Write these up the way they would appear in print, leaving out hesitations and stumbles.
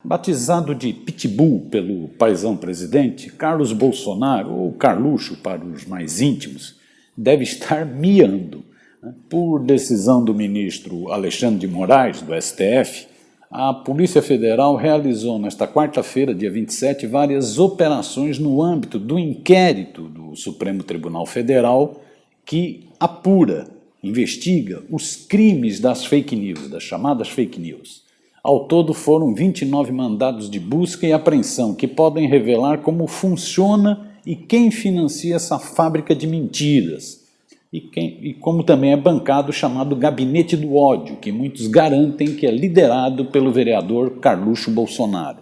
Batizado de Pitbull pelo paizão presidente, Carlos Bolsonaro, ou Carluxo para os mais íntimos, deve estar miando. Por decisão do ministro Alexandre de Moraes, do STF, a Polícia Federal realizou nesta quarta-feira, dia 27, várias operações no âmbito do inquérito do Supremo Tribunal Federal que apura, investiga os crimes das fake news, das chamadas fake news. Ao todo foram 29 mandados de busca e apreensão que podem revelar como funciona e quem financia essa fábrica de mentiras. E como também é bancado o chamado Gabinete do Ódio, que muitos garantem que é liderado pelo vereador Carluxo Bolsonaro.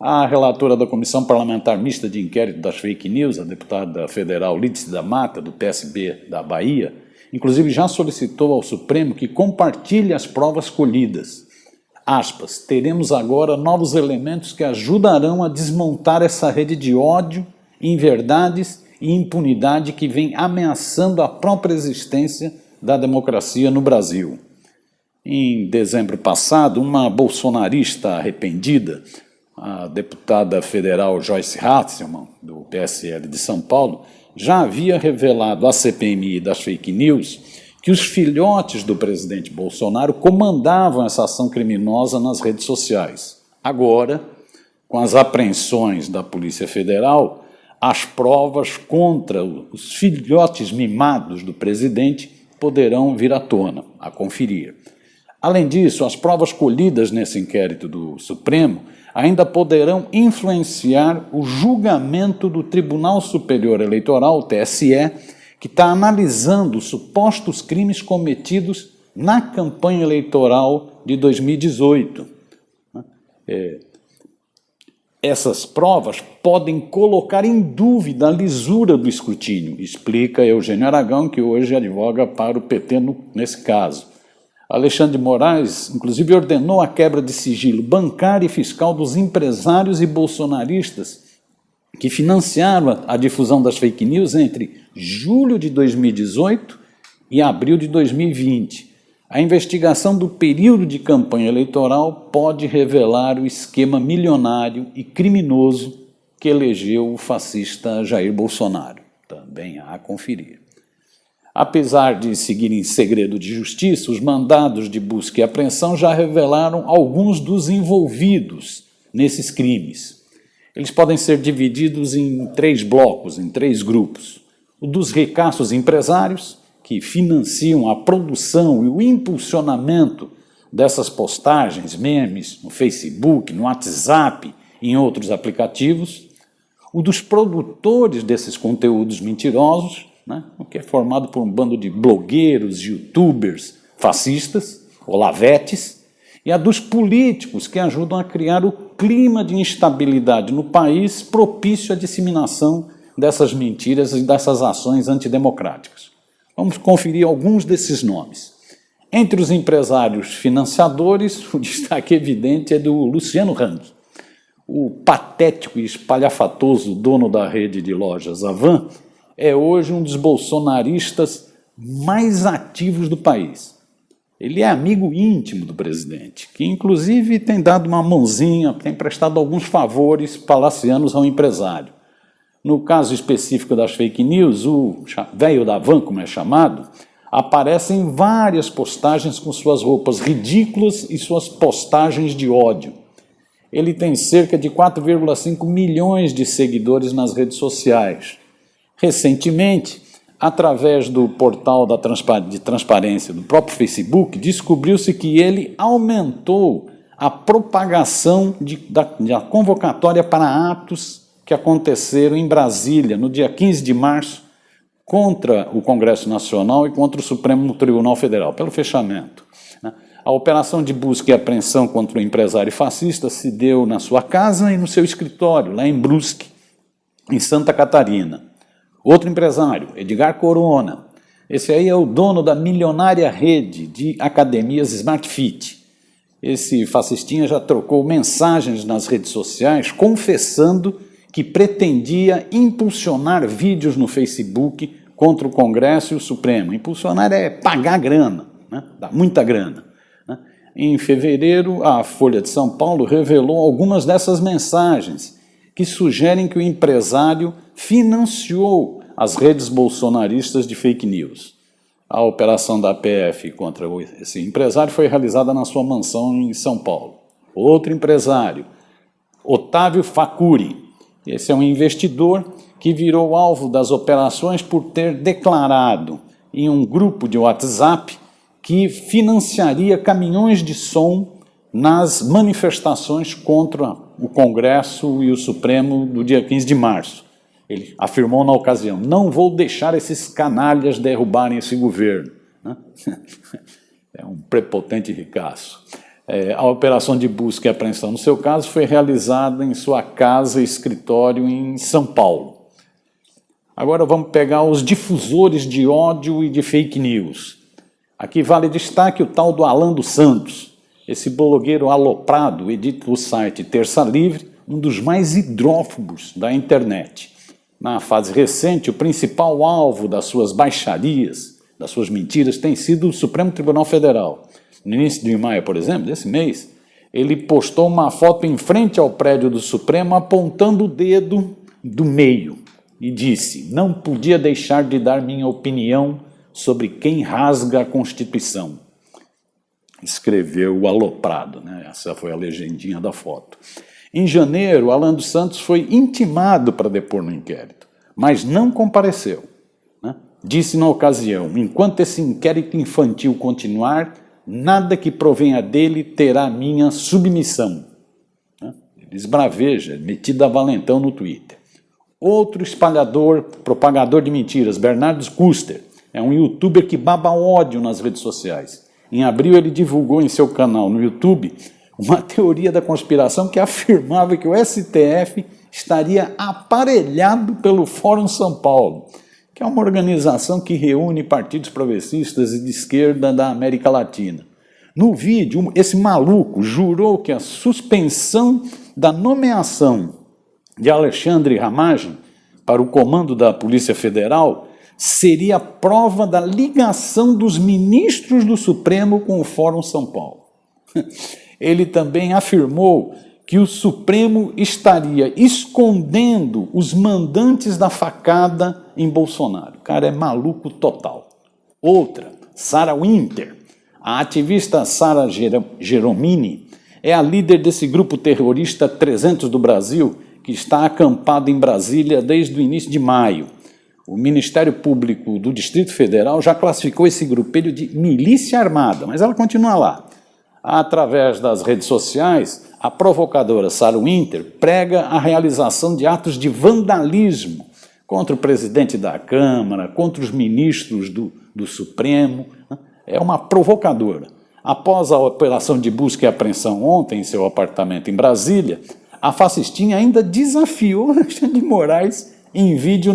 A relatora da Comissão Parlamentar Mista de Inquérito das Fake News, a deputada federal Lídice da Mata, do PSB da Bahia, inclusive já solicitou ao Supremo que compartilhe as provas colhidas. Aspas, teremos agora novos elementos que ajudarão a desmontar essa rede de ódio, inverdades e impunidade que vem ameaçando a própria existência da democracia no Brasil. Em dezembro passado, uma bolsonarista arrependida, a deputada federal Joyce Hasselmann, do PSL de São Paulo, já havia revelado à CPMI das fake news que os filhotes do presidente Bolsonaro comandavam essa ação criminosa nas redes sociais. Agora, com as apreensões da Polícia Federal, as provas contra os filhotes mimados do presidente poderão vir à tona, a conferir. Além disso, as provas colhidas nesse inquérito do Supremo ainda poderão influenciar o julgamento do Tribunal Superior Eleitoral, TSE, que está analisando os supostos crimes cometidos na campanha eleitoral de 2018. Essas provas podem colocar em dúvida a lisura do escrutínio, explica Eugênio Aragão, que hoje advoga para o PT nesse caso. Alexandre de Moraes, inclusive, ordenou a quebra de sigilo bancário e fiscal dos empresários e bolsonaristas que financiaram a difusão das fake news entre julho de 2018 e abril de 2020. A investigação do período de campanha eleitoral pode revelar o esquema milionário e criminoso que elegeu o fascista Jair Bolsonaro. Também há a conferir. Apesar de seguir em segredo de justiça, os mandados de busca e apreensão já revelaram alguns dos envolvidos nesses crimes. Eles podem ser divididos em 3 blocos, em 3 grupos. O dos ricaços empresários, que financiam a produção e o impulsionamento dessas postagens, memes, no Facebook, no WhatsApp e em outros aplicativos. O dos produtores desses conteúdos mentirosos, o que é formado por um bando de blogueiros, youtubers, fascistas, olavetes, e a dos políticos que ajudam a criar o clima de instabilidade no país propício à disseminação dessas mentiras e dessas ações antidemocráticas. Vamos conferir alguns desses nomes. Entre os empresários financiadores, o destaque evidente é do Luciano Hang, o patético e espalhafatoso dono da rede de lojas Havan, é hoje um dos bolsonaristas mais ativos do país. Ele é amigo íntimo do presidente, que inclusive tem dado uma mãozinha, tem prestado alguns favores palacianos ao empresário. No caso específico das fake news, o velho da van, como é chamado, aparece em várias postagens com suas roupas ridículas e suas postagens de ódio. Ele tem cerca de 4,5 milhões de seguidores nas redes sociais. Recentemente, através do portal de transparência do próprio Facebook, descobriu-se que ele aumentou a propagação da convocatória para atos que aconteceram em Brasília, no dia 15 de março, contra o Congresso Nacional e contra o Supremo Tribunal Federal, pelo fechamento. A operação de busca e apreensão contra o empresário fascista se deu na sua casa e no seu escritório, lá em Brusque, em Santa Catarina. Outro empresário, Edgar Corona, esse aí é o dono da milionária rede de academias Smart Fit. Esse fascistinha já trocou mensagens nas redes sociais confessando que pretendia impulsionar vídeos no Facebook contra o Congresso e o Supremo. Impulsionar é pagar grana, dá muita grana. Em fevereiro, a Folha de São Paulo revelou algumas dessas mensagens que sugerem que o empresário financiou as redes bolsonaristas de fake news. A operação da PF contra esse empresário foi realizada na sua mansão em São Paulo. Outro empresário, Otávio Facuri, esse é um investidor que virou alvo das operações por ter declarado em um grupo de WhatsApp que financiaria caminhões de som nas manifestações contra o Congresso e o Supremo do dia 15 de março. Ele afirmou na ocasião: não vou deixar esses canalhas derrubarem esse governo. É um prepotente ricaço. A operação de busca e apreensão, no seu caso, foi realizada em sua casa e escritório em São Paulo. Agora vamos pegar os difusores de ódio e de fake news. Aqui vale destaque o tal do Alan dos Santos. Esse blogueiro aloprado edita o site Terça Livre, um dos mais hidrófobos da internet. Na fase recente, o principal alvo das suas baixarias, das suas mentiras, tem sido o Supremo Tribunal Federal. No início de maio, por exemplo, desse mês, ele postou uma foto em frente ao prédio do Supremo apontando o dedo do meio e disse: não podia deixar de dar minha opinião sobre quem rasga a Constituição. Escreveu o aloprado, né? Essa foi a legendinha da foto. Em janeiro, Alan dos Santos foi intimado para depor no inquérito, mas não compareceu. Né? Disse na ocasião: enquanto esse inquérito infantil continuar, nada que provenha dele terá minha submissão. Né? Ele esbraveja, metido a valentão no Twitter. Outro espalhador, propagador de mentiras, Bernardo Custer, é um youtuber que baba ódio nas redes sociais. Em abril, ele divulgou em seu canal no YouTube uma teoria da conspiração que afirmava que o STF estaria aparelhado pelo Fórum São Paulo, que é uma organização que reúne partidos progressistas e de esquerda da América Latina. No vídeo, esse maluco jurou que a suspensão da nomeação de Alexandre Ramagem para o comando da Polícia Federal seria prova da ligação dos ministros do Supremo com o Fórum São Paulo. Ele também afirmou que o Supremo estaria escondendo os mandantes da facada em Bolsonaro. O cara é maluco total. Outra, Sarah Winter, a ativista Sara Geromini, é a líder desse grupo terrorista 300 do Brasil, que está acampado em Brasília desde o início de maio. O Ministério Público do Distrito Federal já classificou esse grupelho de milícia armada, mas ela continua lá. Através das redes sociais, a provocadora Sarah Winter prega a realização de atos de vandalismo contra o presidente da Câmara, contra os ministros do Supremo. É uma provocadora. Após a operação de busca e apreensão ontem em seu apartamento em Brasília, a fascistinha ainda desafiou Alexandre de Moraes em vídeo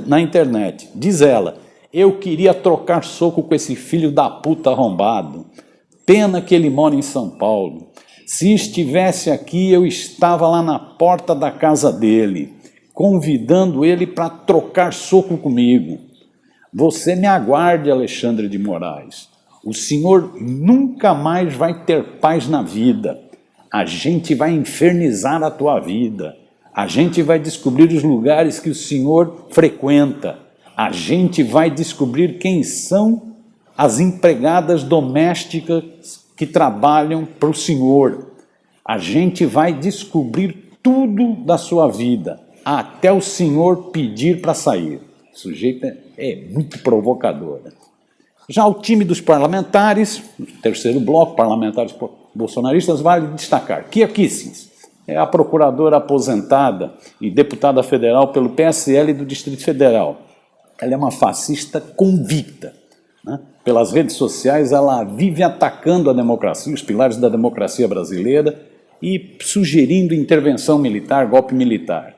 na internet. Diz ela: eu queria trocar soco com esse filho da puta arrombado. Pena que ele mora em São Paulo. Se estivesse aqui, eu estava lá na porta da casa dele, convidando ele para trocar soco comigo. Você me aguarde, Alexandre de Moraes. O senhor nunca mais vai ter paz na vida. A gente vai infernizar a tua vida. A gente vai descobrir os lugares que o senhor frequenta. A gente vai descobrir quem são as empregadas domésticas que trabalham para o senhor. A gente vai descobrir tudo da sua vida, até o senhor pedir para sair. O sujeito é muito provocador. Já o time dos parlamentares, o terceiro bloco, parlamentares bolsonaristas, vale destacar Kia Kissins, é a procuradora aposentada e deputada federal pelo PSL do Distrito Federal. Ela é uma fascista convicta. Né? Pelas redes sociais, ela vive atacando a democracia, os pilares da democracia brasileira e sugerindo intervenção militar, golpe militar.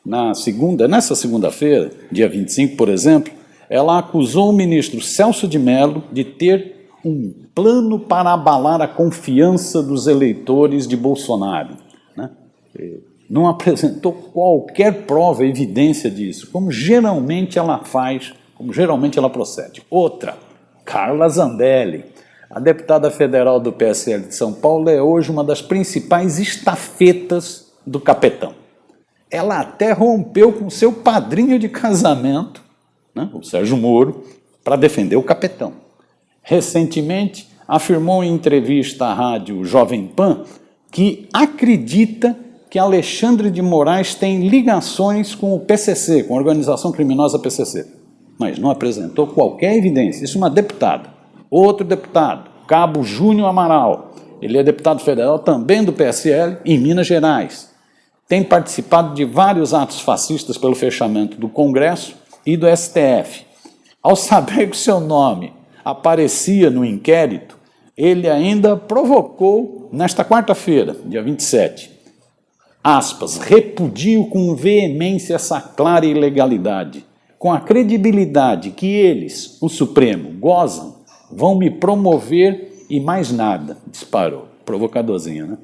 Nessa segunda-feira, dia 25, por exemplo, ela acusou o ministro Celso de Mello de ter um plano para abalar a confiança dos eleitores de Bolsonaro. Né? Não apresentou qualquer prova, evidência disso, como geralmente ela faz, como geralmente ela procede. Outra, Carla Zambelli, A deputada federal do PSL de São Paulo é hoje uma das principais estafetas do capetão. Ela até rompeu com seu padrinho de casamento, né, o Sérgio Moro, para defender o capetão. Recentemente, afirmou em entrevista à rádio Jovem Pan que acredita que Alexandre de Moraes tem ligações com o PCC, com a organização criminosa PCC, mas não apresentou qualquer evidência. Isso é uma deputada. Outro deputado, Cabo Júnior Amaral, ele é deputado federal também do PSL em Minas Gerais. Tem participado de vários atos fascistas pelo fechamento do Congresso e do STF. Ao saber que seu nome aparecia no inquérito, ele ainda provocou, nesta quarta-feira, dia 27, aspas, repudio com veemência essa clara ilegalidade. Com a credibilidade que eles, o Supremo, gozam, vão me promover e mais nada. Disparou. Provocadorzinho, né?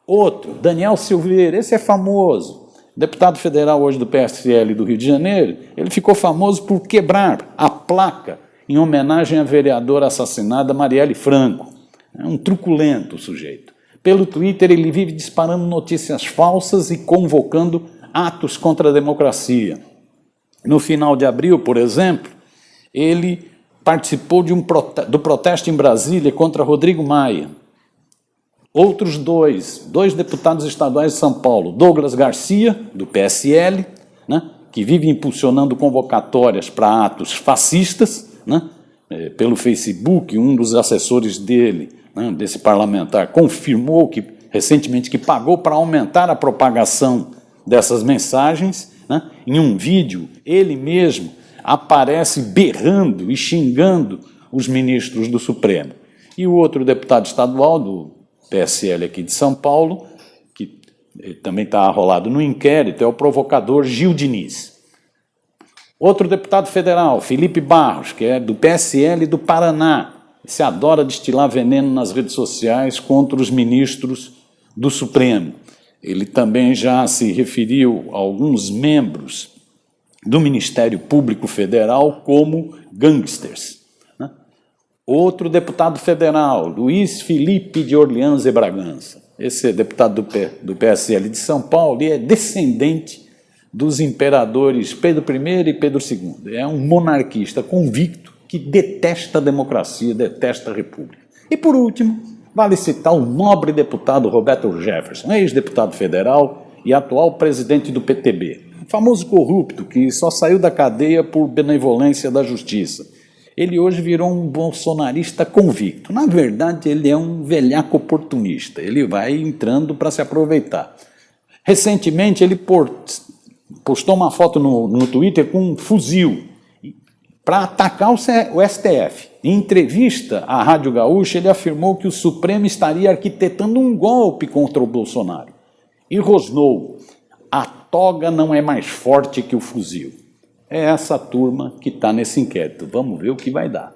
Outro, Daniel Silveira, esse é famoso, deputado federal hoje do PSL do Rio de Janeiro, ele ficou famoso por quebrar a placa em homenagem à vereadora assassinada Marielle Franco. É um truculento sujeito. Pelo Twitter ele vive disparando notícias falsas e convocando atos contra a democracia. No final de abril, por exemplo, ele participou do protesto em Brasília contra Rodrigo Maia. Outros dois deputados estaduais de São Paulo, Douglas Garcia, do PSL, né, que vive impulsionando convocatórias para atos fascistas, né, pelo Facebook, um dos assessores dele, né, desse parlamentar, confirmou que, recentemente que pagou para aumentar a propagação dessas mensagens. Né, em um vídeo, ele mesmo aparece berrando e xingando os ministros do Supremo. E o outro deputado estadual do PSL aqui de São Paulo, que também está arrolado no inquérito, é o provocador Gil Diniz. Outro deputado federal, Felipe Barros, que é do PSL do Paraná, se adora destilar veneno nas redes sociais contra os ministros do Supremo. Ele também já se referiu a alguns membros do Ministério Público Federal como gangsters. Outro deputado federal, Luiz Felipe de Orleans e Bragança. Esse é deputado do PSL de São Paulo e é descendente dos imperadores Pedro I e Pedro II. É um monarquista convicto que detesta a democracia, detesta a república. E, por último, vale citar o nobre deputado Roberto Jefferson, ex-deputado federal e atual presidente do PTB. O famoso corrupto que só saiu da cadeia por benevolência da justiça. Ele hoje virou um bolsonarista convicto. Na verdade, ele é um velhaco oportunista. Ele vai entrando para se aproveitar. Recentemente, ele postou uma foto no Twitter com um fuzil para atacar o STF. Em entrevista à Rádio Gaúcha, ele afirmou que o Supremo estaria arquitetando um golpe contra o Bolsonaro. E rosnou: a toga não é mais forte que o fuzil. É essa turma que está nesse inquérito. Vamos ver o que vai dar.